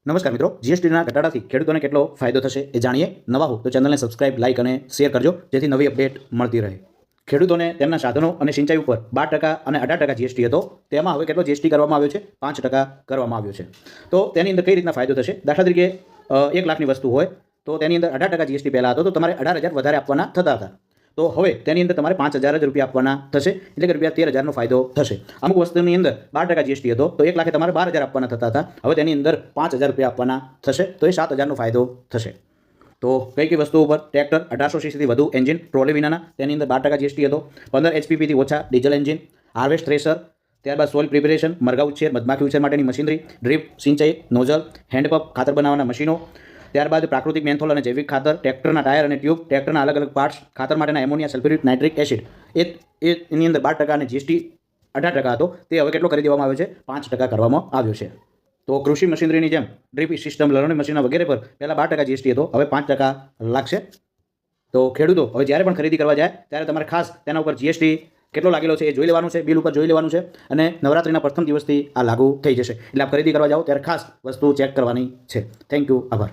નમસ્કાર મિત્રો, જીએસટીના ઘટાડાથી ખેડૂતોને કેટલો ફાયદો થશે એ જાણીએ. નવા હો તો ચેનલને સબસ્ક્રાઇબ, લાઇક અને શેર કરજો, જેથી નવી અપડેટ મળતી રહે. ખેડૂતોને તેમના સાધનો અને સિંચાઈ ઉપર 12% અને 18% જીએસટી હતો, તેમાં હવે કેટલો જીએસટી કરવામાં આવ્યો છે? 5% કરવામાં આવ્યો છે. તો તેની અંદર કઈ રીતના ફાયદો થશે? દાખલા તરીકે 1 લાખની વસ્તુ હોય તો તેની અંદર 18% જીએસટી પહેલાં હતો, તો તમારે 18,000 વધારે આપવાના થતા હતા. તો હવે તેની અંદર તમારે 5,000 જ રૂપિયા આપવાના થશે, એટલે કે રૂપિયા 13,000નો ફાયદો થશે. અમુક વસ્તુની અંદર 12% જીએસટી હતો, તો 1 લાખે તમારે 12,000 આપવાના થતા હતા, હવે તેની અંદર 5,000 રૂપિયા આપવાના થશે, તો એ 7,000નો ફાયદો થશે. તો કઈ વસ્તુ ઉપર? ટ્રેક્ટર 1800 સીસીથી વધુ એન્જિન ટ્રોલી વિનાના, તેની અંદર 12% જીએસટી હતો. 15 એચપીથી ઓછા ડીઝલ એન્જિન, હાર્વેસ્ટ થ્રેશર, ત્યારબાદ સોઇલ પ્રિપેરેશન, મરઘા ઉછેર, મધમાખી ઉછેર માટેની મશીનરી, ડ્રીપ સિંચાઈ, નોઝલ, હેન્ડપંપ, ખાતર બનાવવાના મશીનો, ત્યારબાદ પ્રાકૃતિક મેન્થોલ અને જૈવિક ખાતર, ટ્રેક્ટરના ટાયર અને ટ્યુબ, ટ્રેક્ટરના અલગ અલગ પાર્ટ્સ, ખાતર માટેના એમોનિયા, સલ્ફ્યુરિક, નાઇટ્રિક એસિડ, એની અંદર 12% અને જીએસટી 18% હતો, તે હવે કેટલો કરી દેવામાં આવ્યો છે? 5% કરવામાં આવ્યો છે. તો કૃષિ મશીનરીની જેમ ડ્રીપ સિસ્ટમ, લણણી મશીનો વગેરે પર પહેલાં 12% જીએસટી હતો, હવે 5% લાગશે. તો ખેડૂતો હવે જ્યારે પણ ખરીદી કરવા જાય ત્યારે તમારે ખાસ તેના ઉપર જીએસટી કેટલો લાગેલો છે એ જોઈ લેવાનું છે, બિલ ઉપર જોઈ લેવાનું છે, અને નવરાત્રિના પ્રથમ દિવસથી આ લાગુ થઈ જશે. એટલે આપ ખરીદી કરવા જાઓ ત્યારે ખાસ વસ્તુ ચેક કરવાની છે. થેન્ક યુ, આભાર.